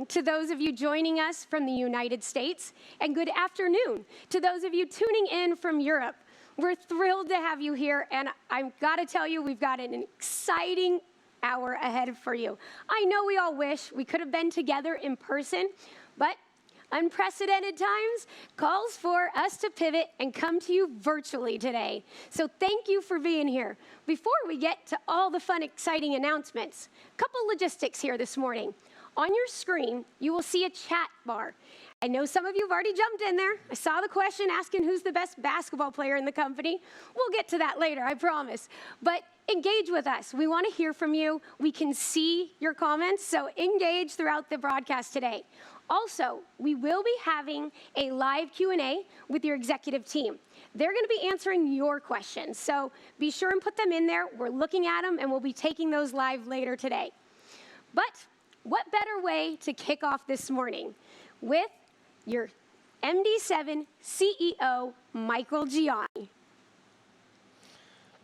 morning to those of you joining us from the United States, and good afternoon to those of you tuning in from Europe. We're thrilled to have you here, and I've got to tell you, we've got an exciting hour ahead for you. I know we all wish we could have been together in person, but unprecedented times calls for us to pivot and come to you virtually today. So thank you for being here. Before we get to all the fun, exciting announcements, a couple logistics here this morning. On your screen, you will see a chat bar. I know some of you have already jumped in there. I saw the question asking who's the best basketball player in the company. We'll get to that later, I promise. But engage with us. We want to hear from you. We can see your comments, so engage throughout the broadcast today. Also, we will be having a live Q&A with your executive team. They're going to be answering your questions, so be sure and put them in there. We're looking at them, and we'll be taking those live later today. But what better way to kick off this morning with your MD7 CEO, Michael Gianni.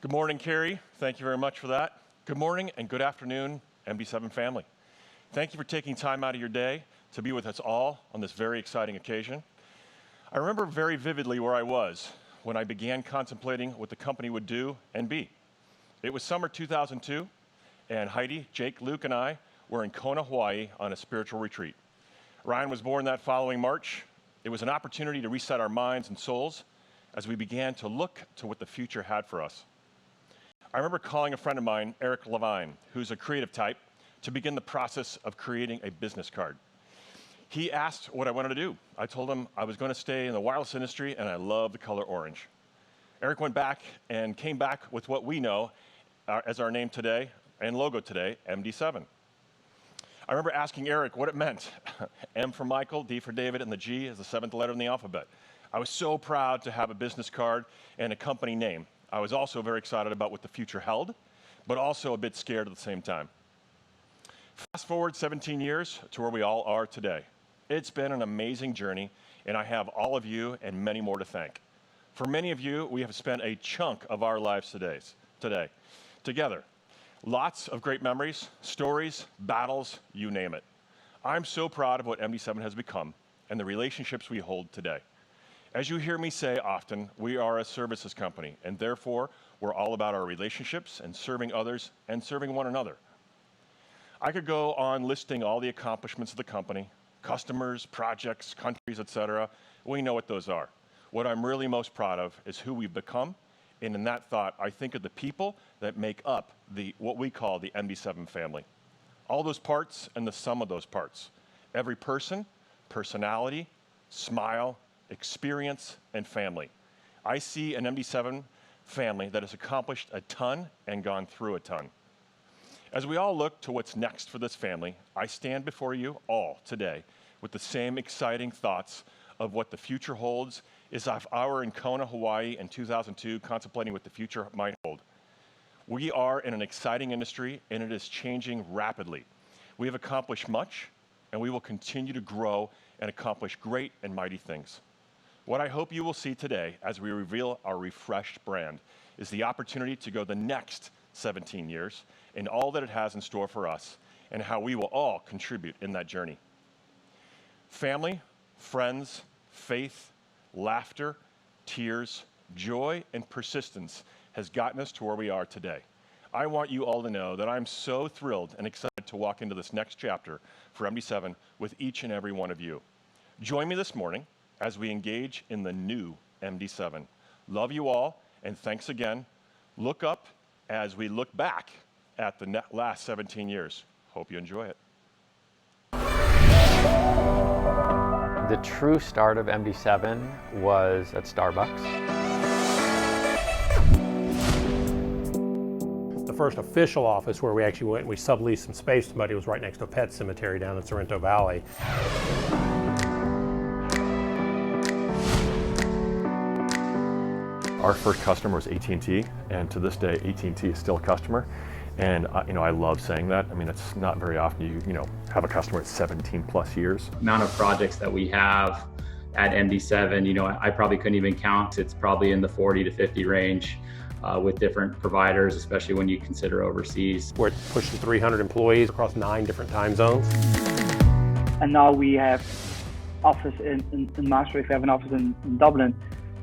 Good morning, Carrie. Thank you very much for that. Good morning and good afternoon, MD7 family. Thank you for taking time out of your day to be with us all on this very exciting occasion. I remember very vividly where I was when I began contemplating what the company would do and be. It was summer 2002, and Heidi, Jake, Luke, and I were in Kona, Hawaii on a spiritual retreat. Ryan was born that following March. It was an opportunity to reset our minds and souls as we began to look to what the future had for us. I remember calling a friend of mine, Eric Levine, who's a creative type, to begin the process of creating a business card. He asked what I wanted to do. I told him I was going to stay in the wireless industry and I love the color orange. Eric went back and came back with what we know as our name today and logo today, MD7. I remember asking Eric what it meant. M for Michael, D for David, and the G is the seventh letter in the alphabet. I was so proud to have a business card and a company name. I was also very excited about what the future held, but also a bit scared at the same time. Fast forward 17 years to where we all are today. It's been an amazing journey, and I have all of you and many more to thank. For many of you, we have spent a chunk of our lives today together. Lots of great memories, stories, battles, you name it. I'm so proud of what MD7 has become and the relationships we hold today. As you hear me say often, we are a services company, and therefore, we're all about our relationships and serving others and serving one another. I could go on listing all the accomplishments of the company, customers, projects, countries, etc. We know what those are. What I'm really most proud of is who we've become, and in that thought, I think of the people that make up what we call the MD7 family. All those parts and the sum of those parts. Every person, personality, smile, experience, and family. I see an MD7 family that has accomplished a ton and gone through a ton. As we all look to what's next for this family, I stand before you all today with the same exciting thoughts of what the future holds as if I were in Kona, Hawaii in 2002 contemplating what the future might hold. We are in an exciting industry and it is changing rapidly. We have accomplished much and we will continue to grow and accomplish great and mighty things. What I hope you will see today as we reveal our refreshed brand is the opportunity to go the next 17 years and all that it has in store for us and how we will all contribute in that journey. Family, friends, faith, laughter, tears, joy, and persistence has gotten us to where we are today. I want you all to know that I'm so thrilled and excited to walk into this next chapter for MD7 with each and every one of you. Join me this morning as we engage in the new MD7. Love you all, and thanks again. Look up as we look back at the last 17 years. Hope you enjoy it. The true start of MD7 was at Starbucks. The first official office where we actually went and we subleased some space to somebody was right next to a pet cemetery down in Sorrento Valley. Our first customer was AT&T, and to this day, AT&T is still a customer. And I love saying that. I mean, it's not very often you have a customer at 17 plus years. The amount of projects that we have at MD7, I probably couldn't even count. It's probably in the 40 to 50 range with different providers, especially when you consider overseas. We're pushing 300 employees across 9 different time zones. And now we have office in Maastricht, we have an office in Dublin,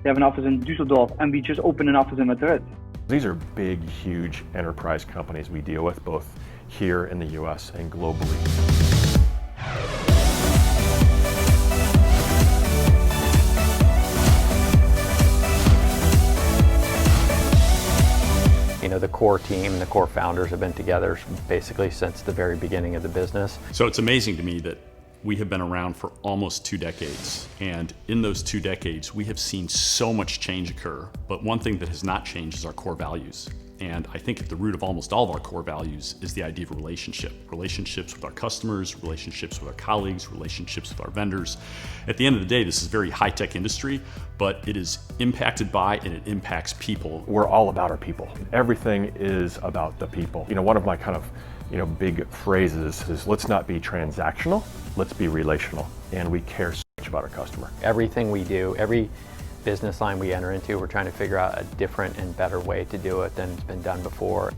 we have an office in Düsseldorf, and we just opened an office in Madrid. These are big, huge enterprise companies we deal with, both here in the US and globally. You know, the core team and the core founders have been together basically since the very beginning of the business. So it's amazing to me that we have been around for almost 2 decades. And in those 2 decades, we have seen so much change occur. But one thing that has not changed is our core values. And I think at the root of almost all of our core values is the idea of a relationship. Relationships with our customers, relationships with our colleagues, relationships with our vendors. At the end of the day, this is a very high-tech industry, but it is impacted by and it impacts people. We're all about our people. Everything is about the people. You know, one of my kind of big phrases is, let's not be transactional, let's be relational. And we care so much about our customer. Everything we do, every business line we enter into, we're trying to figure out a different and better way to do it than it's been done before.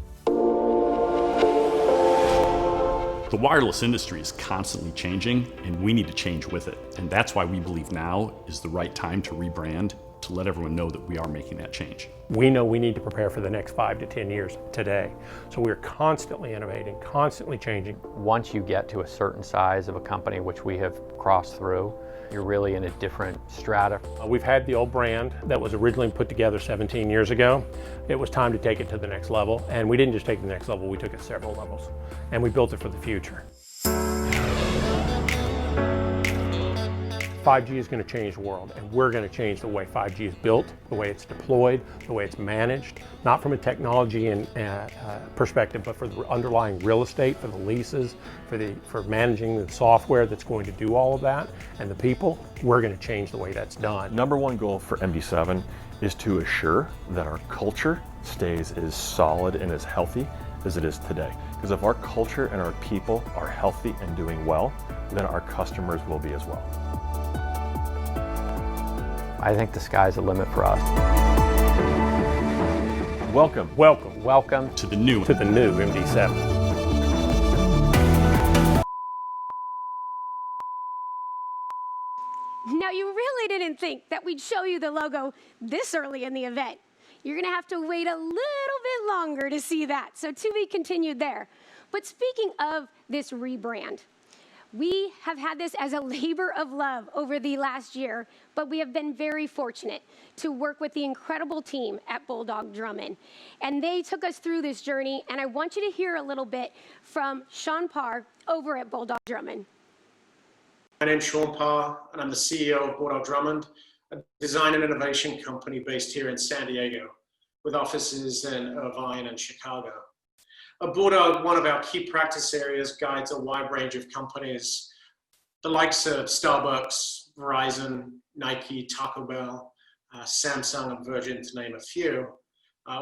The wireless industry is constantly changing, and we need to change with it. And that's why we believe now is the right time to rebrand, to let everyone know that we are making that change. We know we need to prepare for the next 5 to 10 years today. So we're constantly innovating, constantly changing. Once you get to a certain size of a company, which we have crossed through, you're really in a different strata. We've had the old brand that was originally put together 17 years ago. It was time to take it to the next level. And we didn't just take it to the next level, we took it several levels. And we built it for the future. 5G is going to change the world, and we're going to change the way 5G is built, the way it's deployed, the way it's managed, not from a technology and perspective, but for the underlying real estate, for the leases, for managing the software that's going to do all of that, and the people. We're going to change the way that's done. Number one goal for MD7 is to assure that our culture stays as solid and as healthy as it is today. Because if our culture and our people are healthy and doing well, then our customers will be as well. I think the sky's the limit for us. Welcome. Welcome. Welcome To the new MD7. Now, you really didn't think that we'd show you the logo this early in the event. You're going to have to wait a little bit longer to see that. So to be continued there. But speaking of this rebrand, we have had this as a labor of love over the last year, but we have been very fortunate to work with the incredible team at Bulldog Drummond. And they took us through this journey, and I want you to hear a little bit from Sean Parr over at Bulldog Drummond. My name's Sean Parr, and I'm the CEO of Bulldog Drummond, a design and innovation company based here in San Diego, with offices in Irvine and Chicago. At Bulldog, one of our key practice areas guides a wide range of companies, the likes of Starbucks, Verizon, Nike, Taco Bell, Samsung, and Virgin, to name a few,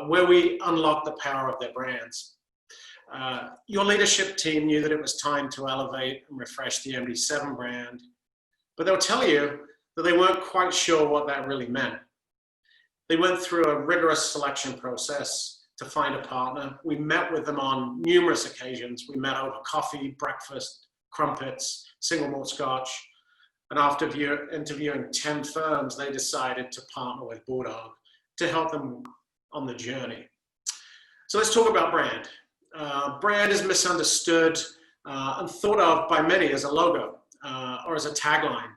where we unlock the power of their brands. Your leadership team knew that it was time to elevate and refresh the MD7 brand, but they'll tell you that they weren't quite sure what that really meant. They went through a rigorous selection process to find a partner. We met with them on numerous occasions. We met over coffee, breakfast, crumpets, single malt scotch. And after interviewing 10 firms, they decided to partner with Bulldog to help them on the journey. So let's talk about brand. Brand is misunderstood and thought of by many as a logo or as a tagline.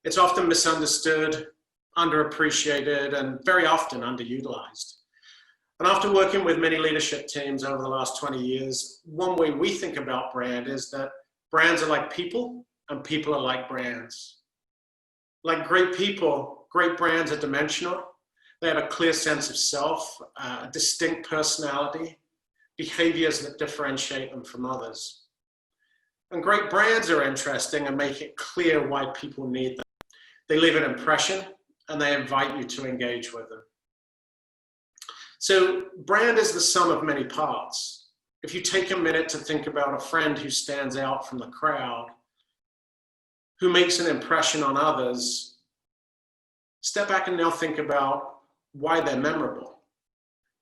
It's often misunderstood, underappreciated, and very often underutilized. And after working with many leadership teams over the last 20 years, one way we think about brand is that brands are like people and people are like brands. Like great people, great brands are dimensional. They have a clear sense of self, a distinct personality, behaviors that differentiate them from others. And great brands are interesting and make it clear why people need them. They leave an impression and they invite you to engage with them. So brand is the sum of many parts. If you take a minute to think about a friend who stands out from the crowd, who makes an impression on others, step back and now think about why they're memorable.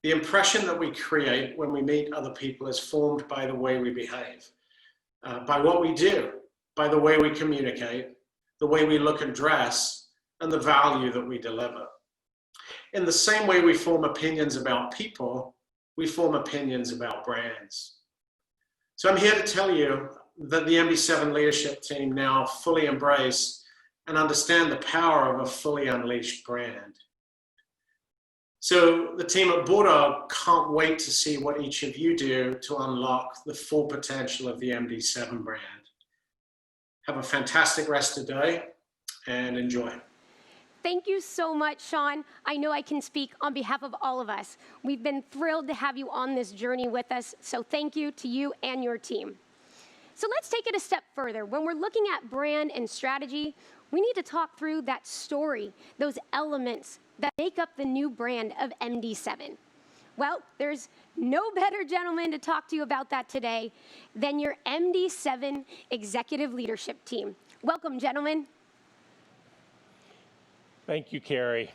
The impression that we create when we meet other people is formed by the way we behave, by what we do, by the way we communicate, the way we look and dress, and the value that we deliver. In the same way we form opinions about people, we form opinions about brands. So I'm here to tell you that the MD7 leadership team now fully embrace and understand the power of a fully unleashed brand. So the team at Bulldog can't wait to see what each of you do to unlock the full potential of the MD7 brand. Have a fantastic rest of the day and enjoy. Thank you so much, Sean. I know I can speak on behalf of all of us. We've been thrilled to have you on this journey with us, so thank you to you and your team. So let's take it a step further. When we're looking at brand and strategy, we need to talk through that story, those elements that make up the new brand of MD7. Well, there's no better gentleman to talk to you about that today than your MD7 executive leadership team. Welcome, gentlemen. Thank you, Carrie.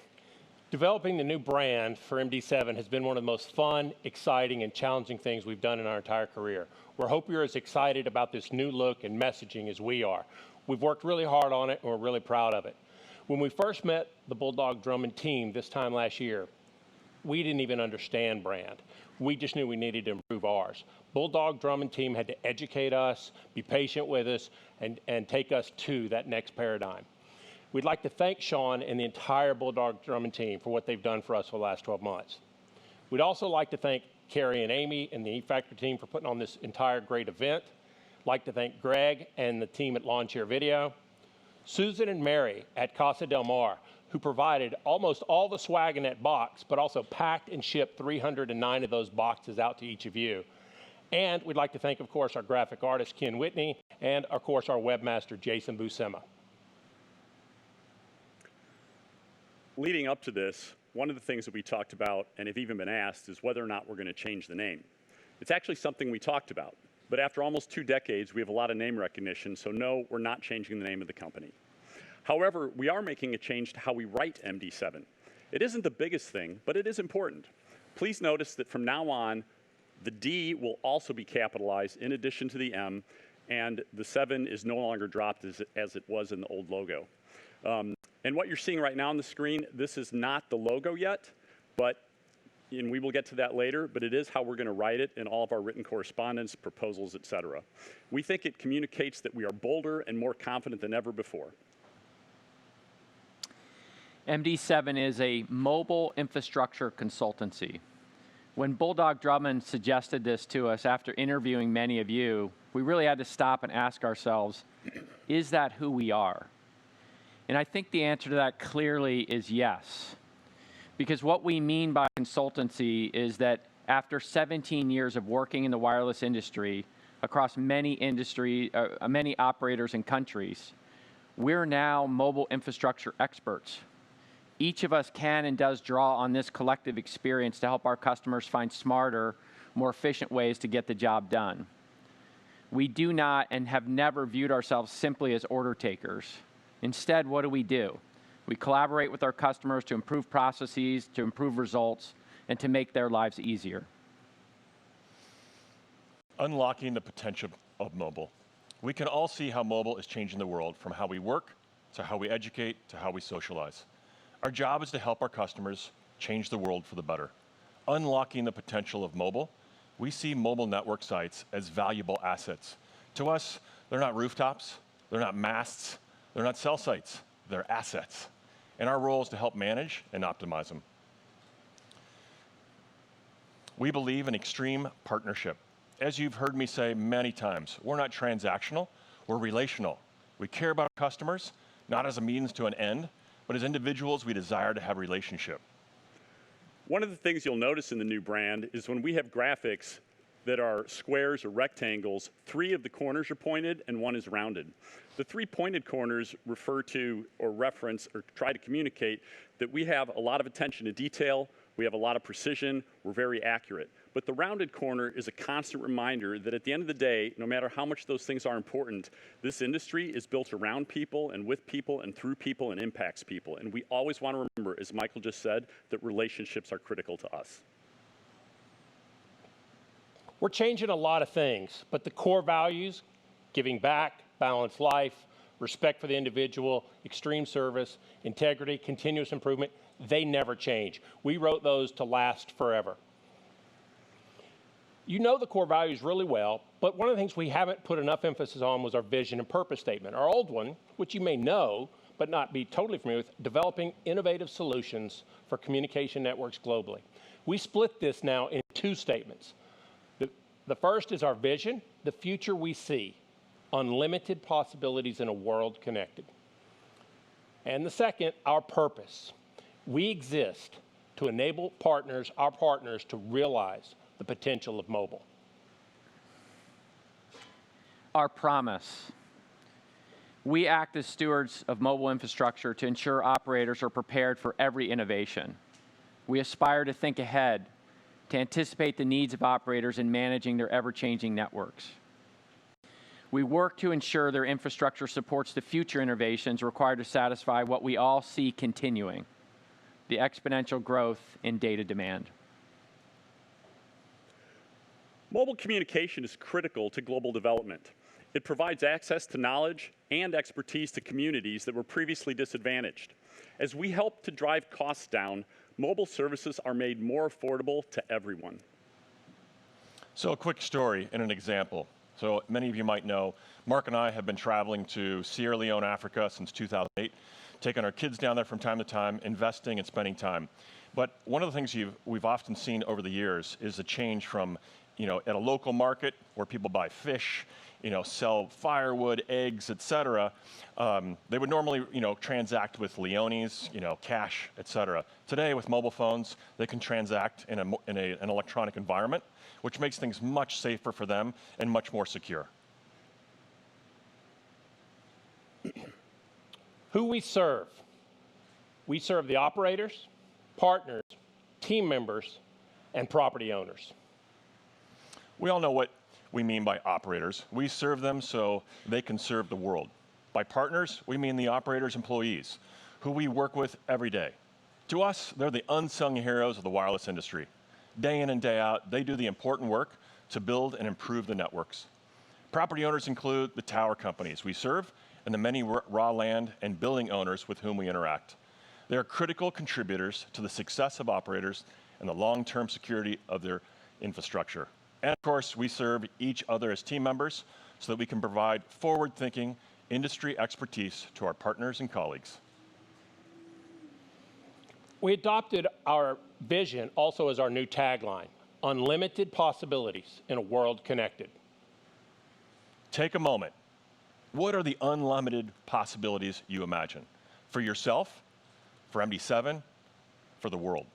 Developing the new brand for MD7 has been one of the most fun, exciting, and challenging things we've done in our entire career. We hope you're as excited about this new look and messaging as we are. We've worked really hard on it, and we're really proud of it. When we first met the Bulldog Drummond team this time last year, we didn't even understand brand. We just knew we needed to improve ours. Bulldog Drummond team had to educate us, be patient with us, and take us to that next paradigm. We'd like to thank Sean and the entire Bulldog Drummond team for what they've done for us for the last 12 months. We'd also like to thank Carrie and Amy and the E-Factor team for putting on this entire great event. I'd like to thank Greg and the team at Lawn Chair Video, Susan and Mary at Casa Del Mar, who provided almost all the swag in that box, but also packed and shipped 309 of those boxes out to each of you. And we'd like to thank, of course, our graphic artist, Ken Whitney, and, of course, our webmaster, Jason Buscema. Leading up to this, one of the things that we talked about and have even been asked is whether or not we're going to change the name. It's actually something we talked about, but after almost 2 decades, we have a lot of name recognition, so no, we're not changing the name of the company. However, we are making a change to how we write MD7. It isn't the biggest thing, but it is important. Please notice that from now on, the D will also be capitalized in addition to the M, and the 7 is no longer dropped as it was in the old logo. And what you're seeing right now on the screen, this is not the logo yet, and we will get to that later, but it is how we're going to write it in all of our written correspondence, proposals, etc. We think it communicates that we are bolder and more confident than ever before. MD7 is a mobile infrastructure consultancy. When Bulldog Drummond suggested this to us after interviewing many of you, we really had to stop and ask ourselves, is that who we are? And I think the answer to that clearly is yes. Because what we mean by consultancy is that after 17 years of working in the wireless industry across many operators and countries, we're now mobile infrastructure experts. Each of us can and does draw on this collective experience to help our customers find smarter, more efficient ways to get the job done. We do not and have never viewed ourselves simply as order takers. Instead, what do? We collaborate with our customers to improve processes, to improve results, and to make their lives easier. Unlocking the potential of mobile. We can all see how mobile is changing the world, from how we work, to how we educate, to how we socialize. Our job is to help our customers change the world for the better. Unlocking the potential of mobile, we see mobile network sites as valuable assets. To us, they're not rooftops, they're not masts, they're not cell sites, they're assets. And our role is to help manage and optimize them. We believe in extreme partnership. As you've heard me say many times, we're not transactional, we're relational. We care about our customers, not as a means to an end, but as individuals, we desire to have a relationship. One of the things you'll notice in the new brand is when we have graphics that are squares or rectangles, 3 of the corners are pointed and 1 is rounded. The 3 pointed corners refer to or reference or try to communicate that we have a lot of attention to detail, we have a lot of precision, we're very accurate. But the rounded corner is a constant reminder that at the end of the day, no matter how much those things are important, this industry is built around people and with people and through people and impacts people. And we always want to remember, as Michael just said, that relationships are critical to us. We're changing a lot of things, but the core values, giving back, balanced life, respect for the individual, extreme service, integrity, continuous improvement, they never change. We wrote those to last forever. You know the core values really well, but one of the things we haven't put enough emphasis on was our vision and purpose statement. Our old one, which you may know, but not be totally familiar with, developing innovative solutions for communication networks globally. We split this now in two statements. The first is our vision, the future we see, unlimited possibilities in a world connected. And the second, our purpose. We exist to enable partners, our partners, to realize the potential of mobile. Our promise. We act as stewards of mobile infrastructure to ensure operators are prepared for every innovation. We aspire to think ahead, to anticipate the needs of operators in managing their ever-changing networks. We work to ensure their infrastructure supports the future innovations required to satisfy what we all see continuing, the exponential growth in data demand. Mobile communication is critical to global development. It provides access to knowledge and expertise to communities that were previously disadvantaged. As we help to drive costs down, mobile services are made more affordable to everyone. So a quick story and an example. So many of you might know, Mark and I have been traveling to Sierra Leone, Africa since 2008, taking our kids down there from time to time, investing and spending time. But one of the things we've often seen over the years is a change from, at a local market where people buy fish, sell firewood, eggs, etc. They would normally, transact with Leones, cash, etc. Today, with mobile phones, they can transact in an electronic environment, which makes things much safer for them and much more secure. Who we serve. We serve the operators, partners, team members, and property owners. We all know what we mean by operators. We serve them so they can serve the world. By partners, we mean the operators' employees, who we work with every day. To us, they're the unsung heroes of the wireless industry. Day in and day out, they do the important work to build and improve the networks. Property owners include the tower companies we serve and the many raw land and building owners with whom we interact. They are critical contributors to the success of operators and the long-term security of their infrastructure. And of course, we serve each other as team members so that we can provide forward-thinking industry expertise to our partners and colleagues. We adopted our vision also as our new tagline, unlimited possibilities in a world connected. Take a moment. What are the unlimited possibilities you imagine? For yourself, for MD7, for the world?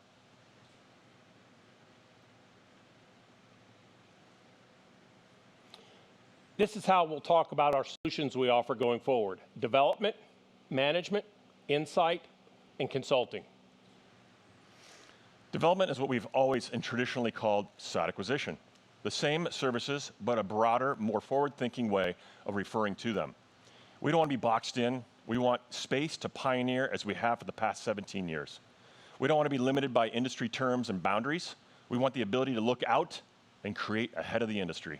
This is how we'll talk about our solutions we offer going forward: development, management, insight, and consulting. Development is what we've always and traditionally called site acquisition. The same services, but a broader, more forward-thinking way of referring to them. We don't want to be boxed in. We want space to pioneer as we have for the past 17 years. We don't want to be limited by industry terms and boundaries. We want the ability to look out and create ahead of the industry.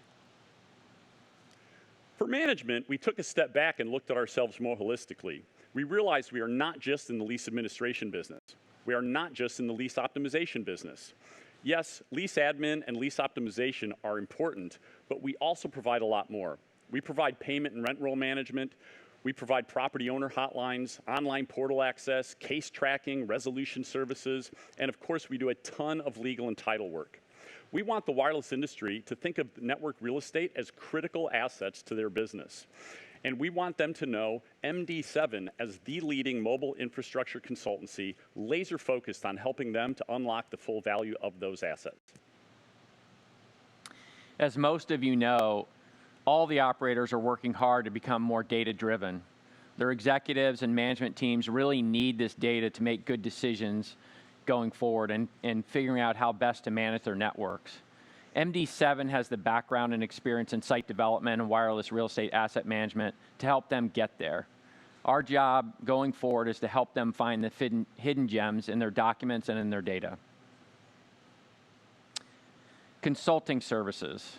For management, we took a step back and looked at ourselves more holistically. We realized we are not just in the lease administration business. We are not just in the lease optimization business. Yes, lease admin and lease optimization are important, but we also provide a lot more. We provide payment and rent roll management. We provide property owner hotlines, online portal access, case tracking, resolution services, and of course, we do a ton of legal and title work. We want the wireless industry to think of network real estate as critical assets to their business. And we want them to know MD7 as the leading mobile infrastructure consultancy, laser focused on helping them to unlock the full value of those assets. As most of you know, all the operators are working hard to become more data-driven. Their executives and management teams really need this data to make good decisions going forward and figuring out how best to manage their networks. MD7 has the background and experience in site development and wireless real estate asset management to help them get there. Our job going forward is to help them find the hidden gems in their documents and in their data. Consulting services.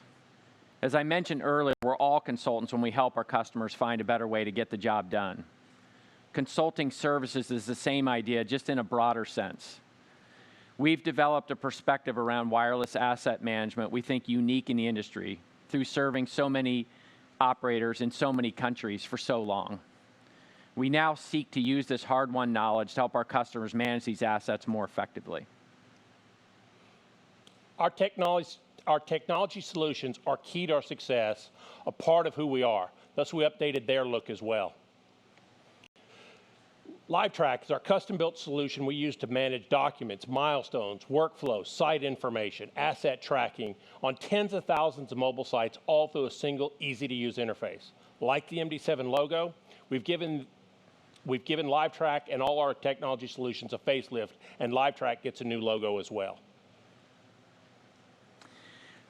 As I mentioned earlier, we're We're all consultants when we help our customers find a better way to get the job done. Consulting services is the same idea, just in a broader sense. We've developed a perspective around wireless asset management we think unique in the industry through serving so many operators in so many countries for so long. We now seek to use this hard-won knowledge to help our customers manage these assets more effectively. Our technology solutions are key to our success, a part of who we are. Thus, we updated their look as well. LiveTrack is our custom-built solution we use to manage documents, milestones, workflows, site information, asset tracking on tens of thousands of mobile sites, all through a single, easy-to-use interface. Like the MD7 logo, we've given LiveTrack and all our technology solutions a facelift, and LiveTrack gets a new logo as well.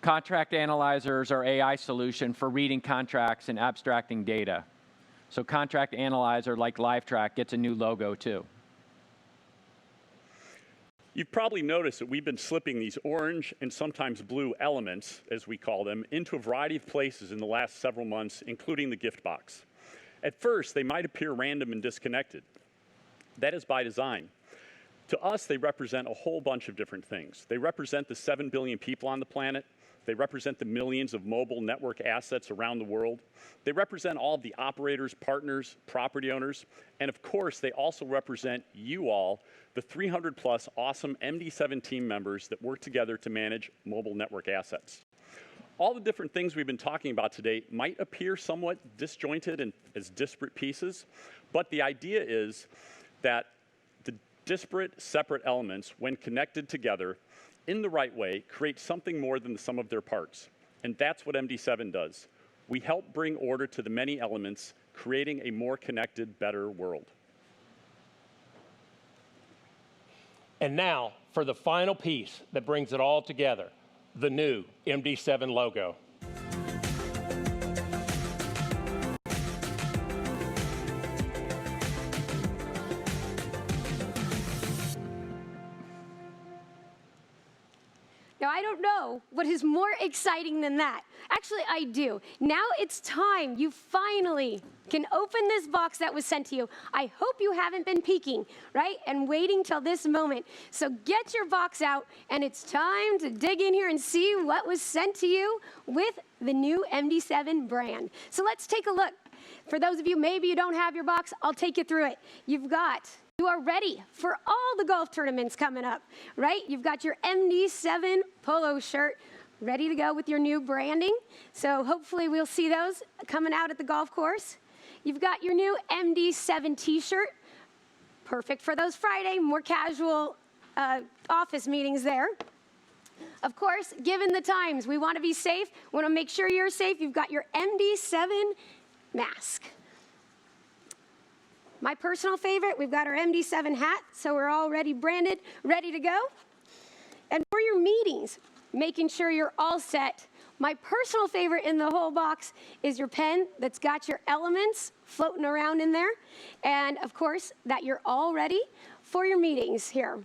Contract Analyzers are AI solution for reading contracts and abstracting data. So Contract Analyzer, like LiveTrack, gets a new logo too. You've probably noticed that we've been slipping these orange and sometimes blue elements, as we call them, into a variety of places in the last several months, including the gift box. At first, they might appear random and disconnected. That is by design. To us, they represent a whole bunch of different things. They represent the 7 billion people on the planet. They represent the millions of mobile network assets around the world. They represent all of the operators, partners, property owners, and of course, they also represent you all, the 300+ awesome MD7 team members that work together to manage mobile network assets. All the different things we've been talking about today might appear somewhat disjointed and as disparate pieces, but the idea is that the disparate, separate elements, when connected together, in the right way, create something more than the sum of their parts. And that's what MD7 does. We help bring order to the many elements, creating a more connected, better world. And now, for the final piece that brings it all together, the new MD7 logo. Now, I don't know what is more exciting than that. Actually, I do. Now it's time. You finally can open this box that was sent to you. I hope you haven't been peeking, right, and waiting till this moment. So get your box out, and it's time to dig in here and see what was sent to you with the new MD7 brand. So let's take a look. For those of you, maybe you don't have your box, I'll take you through it. You are ready for all the golf tournaments coming up, right? You've got your MD7 polo shirt ready to go with your new branding. So hopefully we'll see those coming out at the golf course. You've got your new MD7 t-shirt, perfect for those Friday, more casual office meetings there. Of course, given the times, we want to be safe. We want to make sure you're safe. You've got your MD7 mask. My personal favorite, we've got our MD7 hat, so we're already branded, ready to go. And for your meetings, making sure you're all set. My personal favorite in the whole box is your pen that's got your elements floating around in there. And of course, that you're all ready for your meetings here.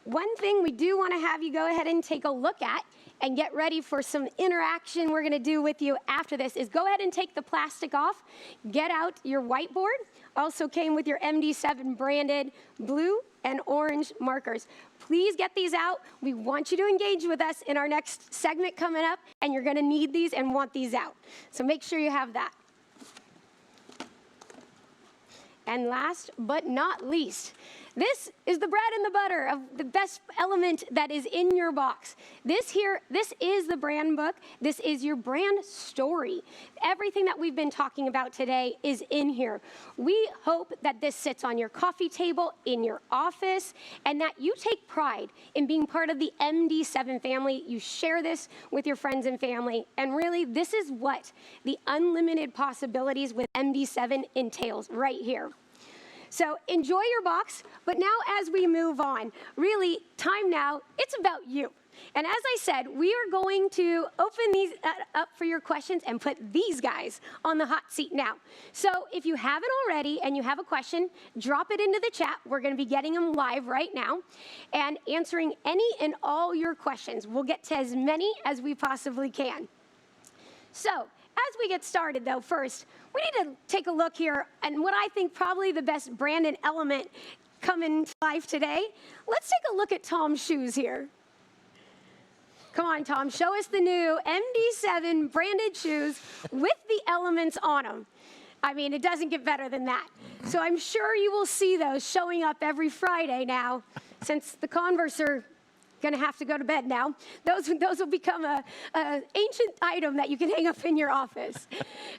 One thing we do want to have you go ahead and take a look at and get ready for some interaction we're going to do with you after this is go ahead and take the plastic off, get out your whiteboard. Also came with your MD7 branded blue and orange markers. Please get these out. We want you to engage with us in our next segment coming up, and you're going to need these and want these out. So make sure you have that. And last but not least, this is the bread and the butter of the best element that is in your box. This is the brand book. This is your brand story. Everything that we've been talking about today is in here. We hope that this sits on your coffee table, in your office, and that you take pride in being part of the MD7 family. You share this with your friends and family. And really, this is what the unlimited possibilities with MD7 entails right here. So enjoy your box, but now as we move on, really, time now, it's about you. And as I said, we are going to open these up for your questions and put these guys on the hot seat now. So if you haven't already and you have a question, drop it into the chat. We're going to be getting them live right now and answering any and all your questions. We'll get to as many as we possibly can. So, as we get started, though, first, we need to take a look here and what I think probably the best brand and element coming to life today. Let's take a look at Tom's shoes here. Come on, Tom, show us the new MD7 branded shoes with the elements on them. I mean, it doesn't get better than that. So I'm sure you will see those showing up every Friday now, since the Converse are going to have to go to bed now. Those will become a ancient item that you can hang up in your office.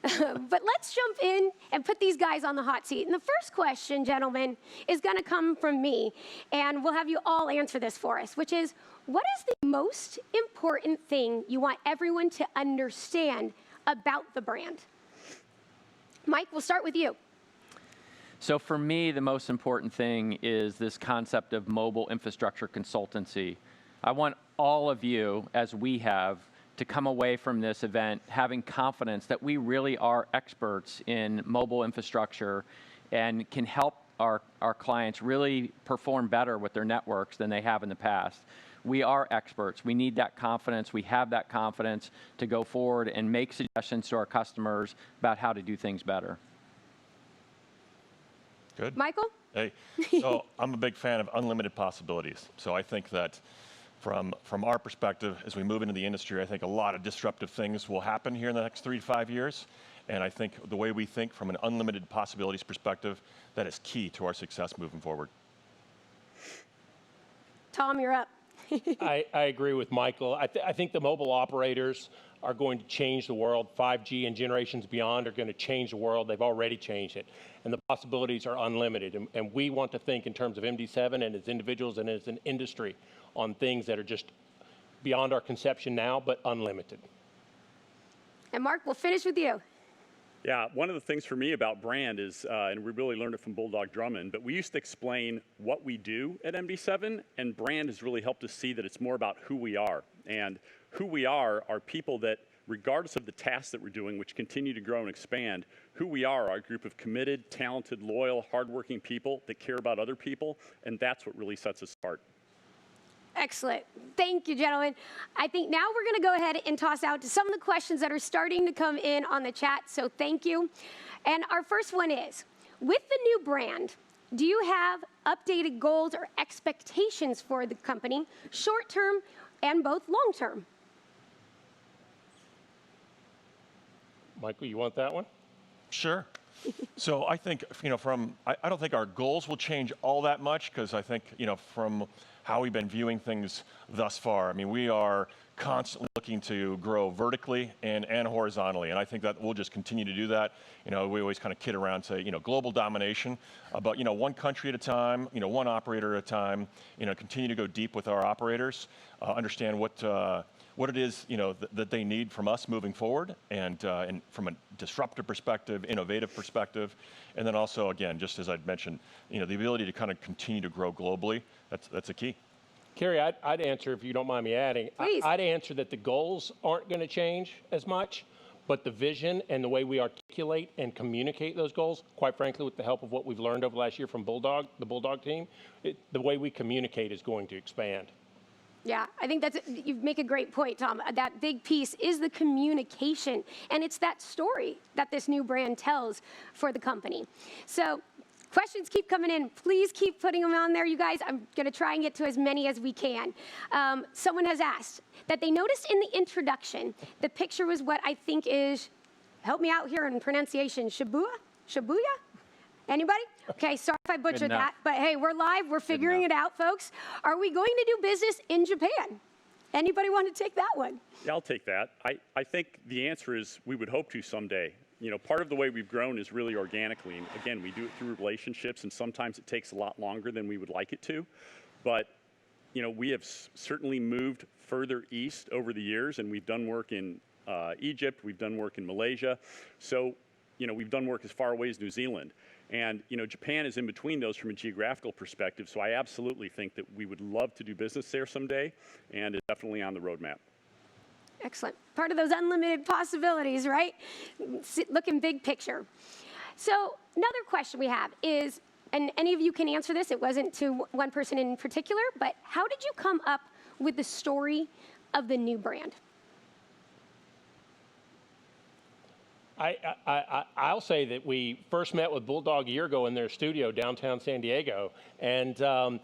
But let's jump in and put these guys on the hot seat. And the first question, gentlemen, is going to come from me, and we'll have you all answer this for us, which is, what is the most important thing you want everyone to understand about the brand? Mike, we'll start with you. So for me, the most important thing is this concept of mobile infrastructure consultancy. I want all of you, as we have, to come away from this event having confidence that we really are experts in mobile infrastructure and can help our clients really perform better with their networks than they have in the past. We are experts. We need that confidence. We have that confidence to go forward and make suggestions to our customers about how to do things better. Good. Michael? Hey, so I'm a big fan of unlimited possibilities. So I think that from our perspective, as we move into the industry, I think a lot of disruptive things will happen here in the next 3 to 5 years. And I think the way we think from an unlimited possibilities perspective, that is key to our success moving forward. Tom, you're up. I agree with Michael. I think the mobile operators are going to change the world. 5G and generations beyond are going to change the world. They've already changed it. And the possibilities are unlimited. And we want to think in terms of MD7 and as individuals and as an industry on things that are just beyond our conception now, but unlimited. And Mark, we'll finish with you. Yeah, one of the things for me about brand is, and we really learned it from Bulldog Drummond, but we used to explain what we do at MD7, and brand has really helped us see that it's more about who we are. And who we are people that, regardless of the tasks that we're doing, which continue to grow and expand, who we are a group of committed, talented, loyal, hardworking people that care about other people, and that's what really sets us apart. Excellent. Thank you, gentlemen. I think now we're going to go ahead and toss out to some of the questions that are starting to come in on the chat, so thank you. And our first one is, with the new brand, do you have updated goals or expectations for the company, short-term and both long-term? Michael, you want that one? Sure. So I think, I don't think our goals will change all that much, because I think, from how we've been viewing things thus far, I mean, we are constantly looking to grow vertically and horizontally, and I think that we'll just continue to do that. We always kind of kid around, say, global domination, but one country at a time, one operator at a time. Continue to go deep with our operators, understand what it is that they need from us moving forward, and from a disruptive perspective, innovative perspective, and then also, again, just as I'd mentioned, the ability to kind of continue to grow globally. That's a key. Carrie, I'd answer, if you don't mind me adding. Please. I'd answer that the goals aren't going to change as much, but the vision and the way we articulate and communicate those goals, quite frankly, with the help of what we've learned over last year from Bulldog, the Bulldog team, the way we communicate is going to expand. Yeah, I think you make a great point, Tom. That big piece is the communication, and it's that story that this new brand tells for the company. So questions keep coming in. Please keep putting them on there, you guys. I'm going to try and get to as many as we can. Someone has asked that they noticed in the introduction, the picture was what I think is, help me out here in pronunciation, Shibuya? Anybody? Okay, sorry if I butchered that, but hey, we're live, we're figuring it out, folks. Are we going to do business in Japan? Anybody want to take that one? Yeah, I'll take that. I think the answer is we would hope to someday. Part of the way we've grown is really organically. And again, we do it through relationships, and sometimes it takes a lot longer than we would like it to. But, we have certainly moved further east over the years, and we've done work in Egypt, we've done work in Malaysia. So, we've done work as far away as New Zealand. And, Japan is in between those from a geographical perspective, so I absolutely think that we would love to do business there someday, and it's definitely on the roadmap. Excellent. Part of those unlimited possibilities, right? Looking big picture. So another question we have is, and any of you can answer this, it wasn't to one person in particular, but how did you come up with the story of the new brand? I'll say that we first met with Bulldog a year ago in their studio downtown San Diego, and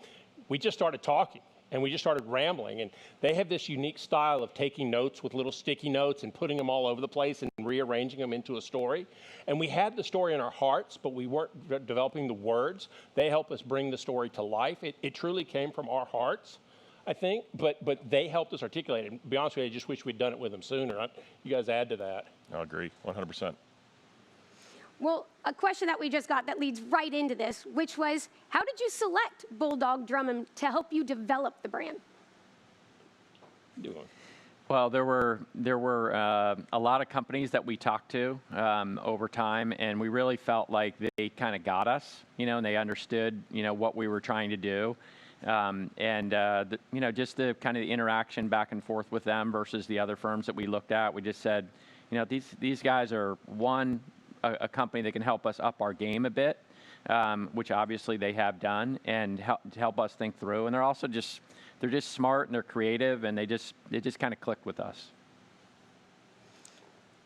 we just started talking. And we just started rambling, and they have this unique style of taking notes with little sticky notes and putting them all over the place and rearranging them into a story. And we had the story in our hearts, but we weren't developing the words. They help us bring the story to life. It truly came from our hearts, I think, but they helped us articulate it. And to be honest with you, I just wish we'd done it with them sooner. You guys add to that. I agree, 100%. Well, a question that we just got that leads right into this, which was, how did you select Bulldog Drummond to help you develop the brand? Well, there were a lot of companies that we talked to over time, and we really felt like they kind of got us, and they understood, what we were trying to do. Just the kind of the interaction back and forth with them versus the other firms that we looked at, we just said, these guys are a company that can help us up our game a bit, which obviously they have done, and help us think through. And they're also they're just smart and they're creative, and they just kind of clicked with us.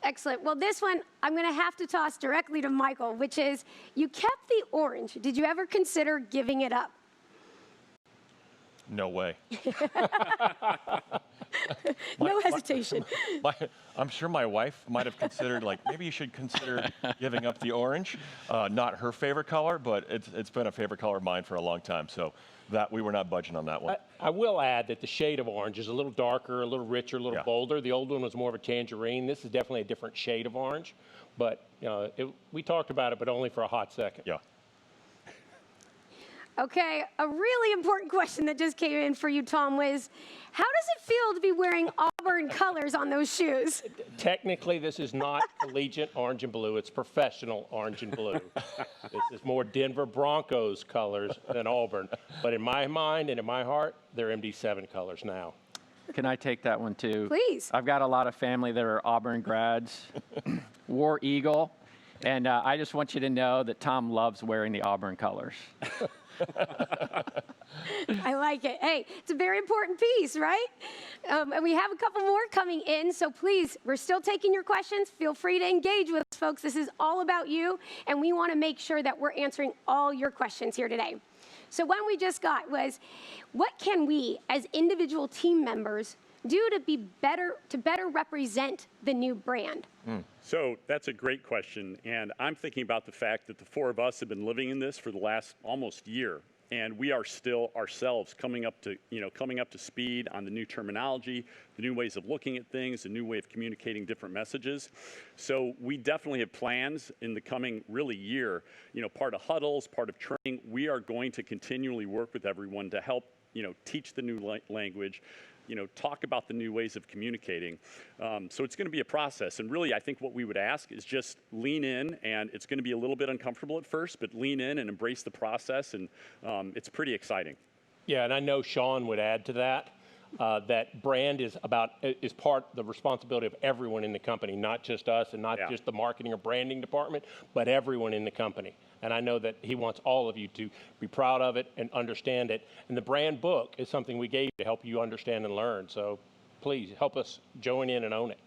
Excellent. Well, this one I'm going to have to toss directly to Michael, which is, you kept the orange. Did you ever consider giving it up? No way. No hesitation. I'm sure my wife might have considered, maybe you should consider giving up the orange. Not her favorite color, but it's been a favorite color of mine for a long time. So that we were not budging on that one. I will add that the shade of orange is a little darker, a little richer, a little bolder. The old one was more of a tangerine. This is definitely a different shade of orange. But we talked about it, but only for a hot second. Yeah. Okay, a really important question that just came in for you, Tom, was, how does it feel to be wearing Auburn colors on those shoes? Technically, this is not collegiate orange and blue. It's professional orange and blue. This is more Denver Broncos colors than Auburn. But in my mind and in my heart, they're MD7 colors now. Can I take that one too? Please. I've got a lot of family that are Auburn grads, War Eagle, and I just want you to know that Tom loves wearing the Auburn colors. I like it. Hey, it's a very important piece, right? And we have a couple more coming in, so please, we're still taking your questions. Feel free to engage with us, folks. This is all about you, and we want to make sure that we're answering all your questions here today. So one we just got was, what can we, as individual team members, do to better represent the new brand? So that's a great question, and I'm thinking about the fact that the four of us have been living in this for the last almost year, and we are still ourselves coming up to speed on the new terminology, the new ways of looking at things, the new way of communicating different messages. So we definitely have plans in the coming really year, part of huddles, part of training. We are going to continually work with everyone to help, teach the new language, talk about the new ways of communicating. So it's going to be a process. And really, I think what we would ask is just lean in, and it's going to be a little bit uncomfortable at first, but lean in and embrace the process, and it's pretty exciting. Yeah, and I know Sean would add to that. That brand is part of the responsibility of everyone in the company, not just us and not just the marketing or branding department, but everyone in the company. And I know that he wants all of you to be proud of it and understand it. And the brand book is something we gave to help you understand and learn. So please help us join in and own it.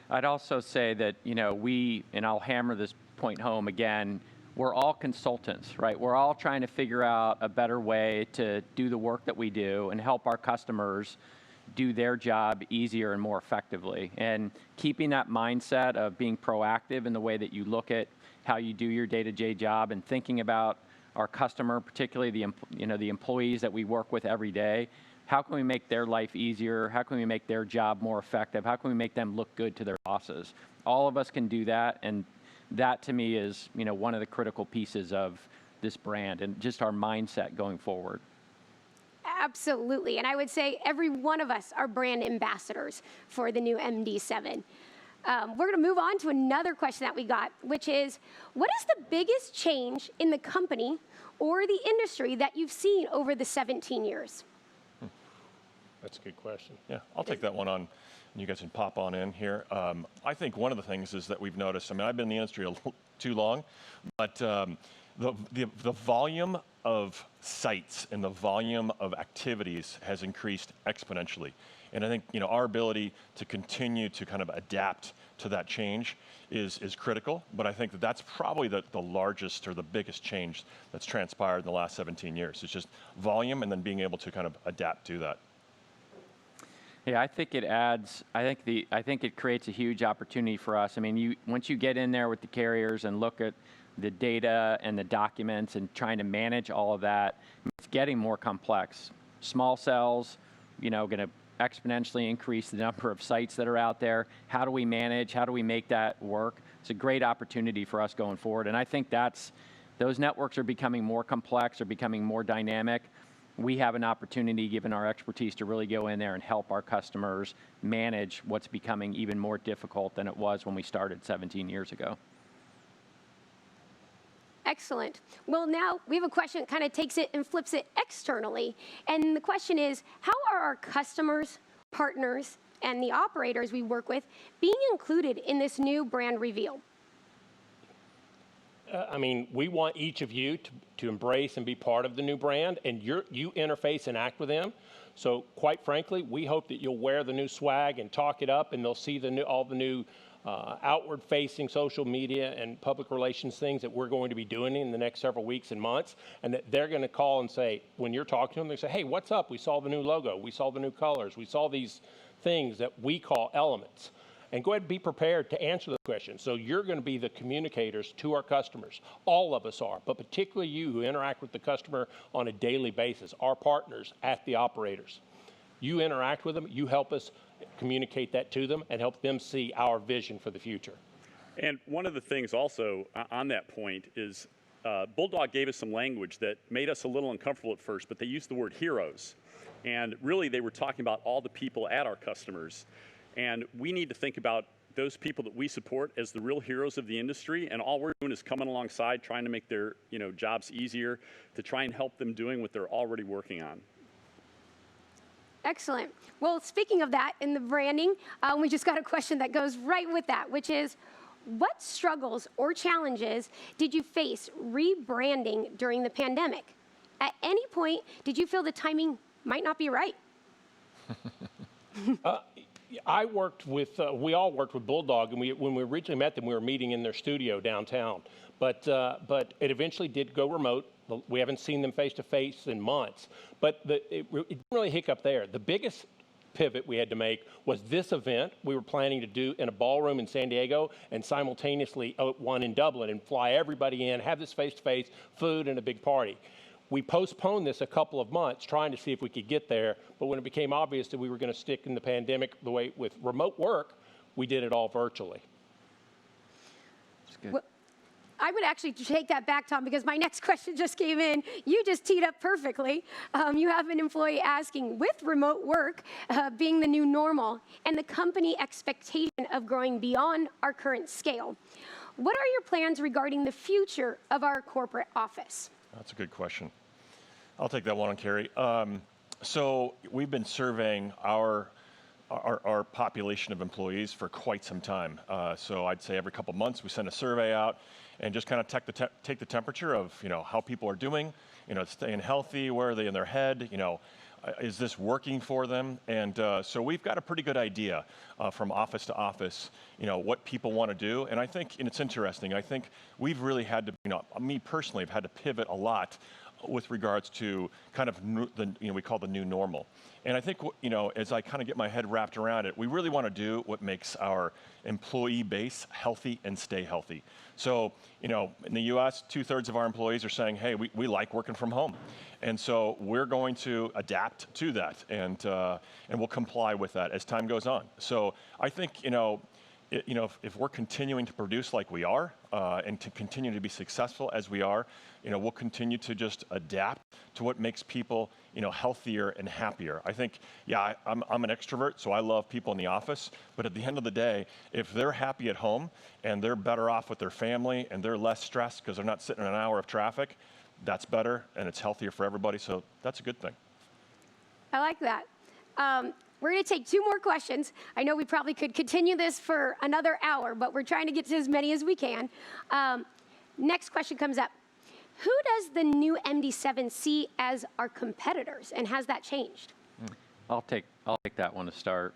I'd also say that, and I'll hammer this point home again, we're all consultants, right? We're all trying to figure out a better way to do the work that we do and help our customers do their job easier and more effectively. And keeping that mindset of being proactive in the way that you look at how you do your day-to-day job, and thinking about our customer, particularly the employees that we work with every day. How can we make their life easier? How can we make their job more effective? How can we make them look good to their bosses? All of us can do that, and that to me is one of the critical pieces of this brand and just our mindset going forward. Absolutely, and I would say every one of us are brand ambassadors for the new MD7. We're going to move on to another question that we got, which is, what is the biggest change in the company or the industry that you've seen over the 17 years? That's a good question. Yeah, I'll take that one on. You guys can pop on in here. I think one of the things is that we've noticed, I've been in the industry too long, but the volume of sites and the volume of activities has increased exponentially. And I think our ability to continue to kind of adapt to that change is critical, but I think that's probably the largest or the biggest change that's transpired in the last 17 years. It's just volume and then being able to kind of adapt to that. Yeah, I think it adds. I think it creates a huge opportunity for us. I mean, once you get in there with the carriers and look at the data and the documents and trying to manage all of that, it's getting more complex. Small cells, going to exponentially increase the number of sites that are out there. How do we manage? How do we make that work? It's a great opportunity for us going forward, and I think those networks are becoming more complex, are becoming more dynamic. We have an opportunity, given our expertise, to really go in there and help our customers manage what's becoming even more difficult than it was when we started 17 years ago. Excellent. Well, now we have a question that kind of takes it and flips it externally. And the question is, how are our customers, partners, and the operators we work with being included in this new brand reveal? I mean, we want each of you to embrace and be part of the new brand, and you interface and act with them. So quite frankly, we hope that you'll wear the new swag and talk it up, and they'll see all the new outward-facing social media and public relations things that we're going to be doing in the next several weeks and months, and that they're going to call and say, when you're talking to them, they say, hey, what's up? We saw the new logo. We saw the new colors. We saw these things that we call elements. And go ahead and be prepared to answer those questions. So you're going to be the communicators to our customers. All of us are, but particularly you who interact with the customer on a daily basis, our partners at the operators. You interact with them, you help us communicate that to them and help them see our vision for the future. And one of the things also on that point is Bulldog gave us some language that made us a little uncomfortable at first, but they used the word heroes. And really they were talking about all the people at our customers. And we need to think about those people that we support as the real heroes of the industry, and all we're doing is coming alongside, trying to make their jobs easier, to try and help them doing what they're already working on. Excellent. Well, speaking of that, in the branding, we just got a question that goes right with that, which is, what struggles or challenges did you face rebranding during the pandemic? At any point, did you feel the timing might not be right? We all worked with Bulldog, and when we originally met them, we were meeting in their studio downtown. But it eventually did go remote. We haven't seen them face-to-face in months. But it didn't really hiccup there. The biggest pivot we had to make was this event we were planning to do in a ballroom in San Diego and simultaneously one in Dublin, and fly everybody in, have this face-to-face, food, and a big party. We postponed this a couple of months trying to see if we could get there, but when it became obvious that we were going to stick in the pandemic the way with remote work, we did it all virtually. That's good. Well, I would actually take that back, Tom, because my next question just came in. You just teed up perfectly. You have an employee asking, with remote work being the new normal and the company expectation of growing beyond our current scale, what are your plans regarding the future of our corporate office? That's a good question. I'll take that one on, Carrie. So we've been surveying our population of employees for quite some time. So I'd say every couple months we send a survey out and just kind of take the temperature of how people are doing, staying healthy, where are they in their head, is this working for them? And so we've got a pretty good idea from office to office, what people want to do. And I think, and it's interesting, I think we've really had to, me personally, have had to pivot a lot with regards to kind of we call the new normal. And I think, as I kind of get my head wrapped around it, we really want to do what makes our employee base healthy and stay healthy. So, in the US, 2/3 of our employees are saying, hey, we like working from home. And so we're going to adapt to that, and we'll comply with that as time goes on. So I think, if we're continuing to produce like we are, and to continue to be successful as we are, we'll continue to just adapt to what makes people, healthier and happier. I think, I'm an extrovert, so I love people in the office, but at the end of the day, if they're happy at home and they're better off with their family and they're less stressed because they're not sitting in an hour of traffic, that's better and it's healthier for everybody, so that's a good thing. I like that. We're going to take 2 more questions. I know we probably could continue this for another hour, but we're trying to get to as many as we can. Next question comes up. who does the new MD7 see as our competitors, and has that changed? I'll take that one to start.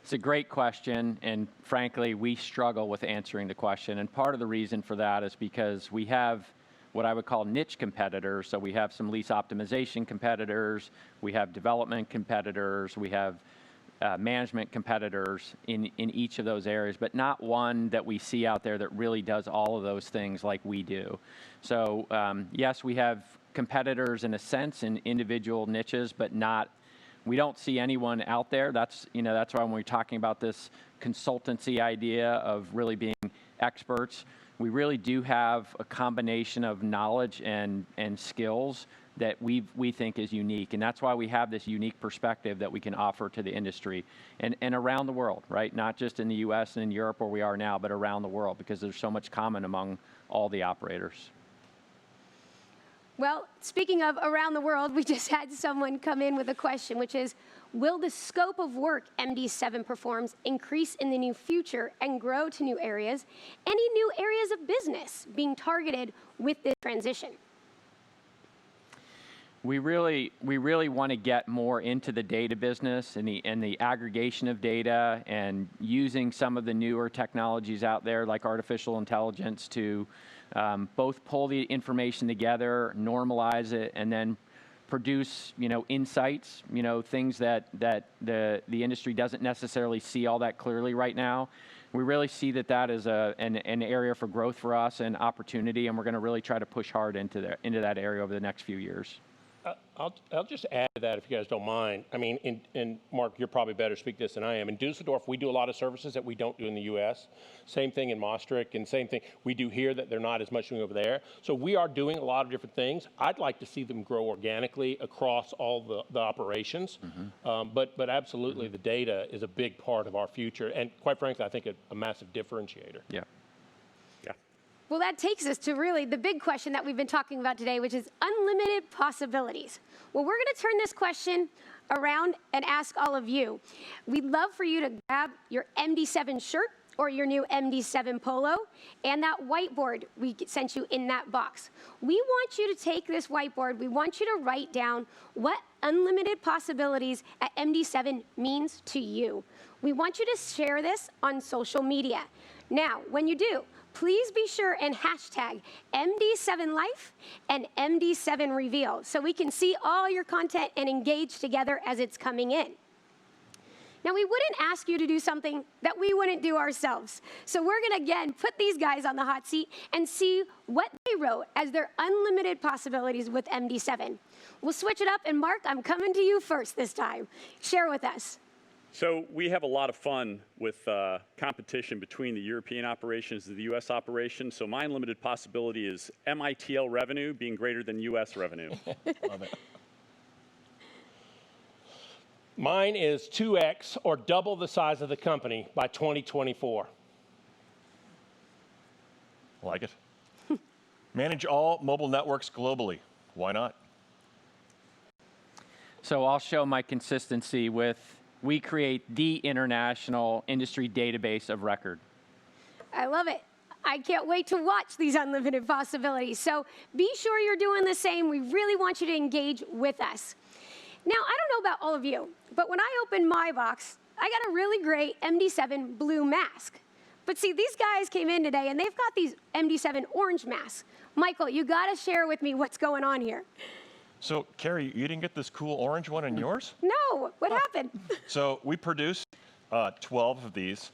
It's a great question, and frankly, we struggle with answering the question. And part of the reason for that is because we have what I would call niche competitors. So we have some lease optimization competitors, we have development competitors, we have management competitors in each of those areas, but not one that we see out there that really does all of those things like we do. So yes, we have competitors in a sense in individual niches, but we don't see anyone out there. That's why when we're talking about this consultancy idea of really being experts, we really do have a combination of knowledge and skills that we think is unique. And that's why we have this unique perspective that we can offer to the industry and around the world, right? Not just in the US and in Europe where we are now, but around the world, because there's so much common among all the operators. Well, speaking of around the world, we just had someone come in with a question, which is, will the scope of work MD7 performs increase in the new future and grow to new areas? Any new areas of business being targeted with this transition? We really want to get more into the data business and the aggregation of data and using some of the newer technologies out there like artificial intelligence to both pull the information together, normalize it, and then produce, insights, things that the industry doesn't necessarily see all that clearly right now. We really see that is an area for growth for us and opportunity, and we're going to really try to push hard into that area over the next few years. I'll just add to that if you guys don't mind. I mean, and Mark, you're probably better speak this than I am. In Dusseldorf, we do a lot of services that we don't do in the U.S. Same thing in Maastricht, and same thing we do here that they're not as much doing over there. So we are doing a lot of different things. I'd like to see them grow organically across all the operations. Mm-hmm. But absolutely, the data is a big part of our future, and quite frankly, I think a massive differentiator. Yeah. Well, that takes us to really the big question that we've been talking about today, which is unlimited possibilities. Well, we're going to turn this question around and ask all of you. We'd love for you to grab your MD7 shirt or your new MD7 polo and that whiteboard we sent you in that box. We want you to take this whiteboard. We want you to write down what unlimited possibilities at MD7 means to you. We want you to share this on social media. Now, when you do, please be sure and hashtag MD7Life and MD7Reveal so we can see all your content and engage together as it's coming in. Now, we wouldn't ask you to do something that we wouldn't do ourselves. So we're going to, again, put these guys on the hot seat and see what they wrote as their unlimited possibilities with MD7. We'll switch it up, and Mark, I'm coming to you first this time. Share with us. So we have a lot of fun with competition between the European operations and the U.S. operations. So my unlimited possibility is MITL revenue being greater than U.S. revenue. Love it. Mine is 2x or double the size of the company by 2024. Like it. Manage all mobile networks globally. Why not? So I'll show my consistency with we create the international industry database of record. I love it. I can't wait to watch these unlimited possibilities. So be sure you're doing the same. We really want you to engage with us. Now, I don't know about all of you, but when I opened my box, I got a really great MD7 blue mask. But see, these guys came in today, and they've got these MD7 orange masks. Michael, you got to share with me what's going on here. So, Carrie, you didn't get this cool orange one in yours? No, what happened? So we produced 12 of these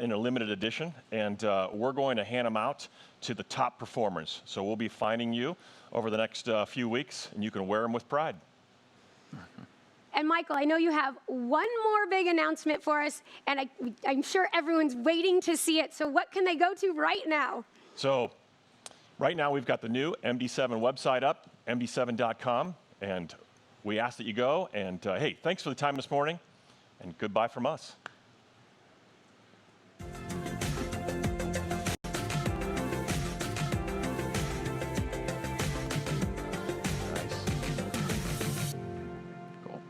in a limited edition, and we're going to hand them out to the top performers. So we'll be finding you over the next few weeks, and you can wear them with pride. And Michael, I know you have one more big announcement for us, and I'm sure everyone's waiting to see it. So what can they go to right now? So right now we've got the new MD7 website up, MD7.com, and we ask that you go. And hey, thanks for the time this morning, and goodbye from us. Cool.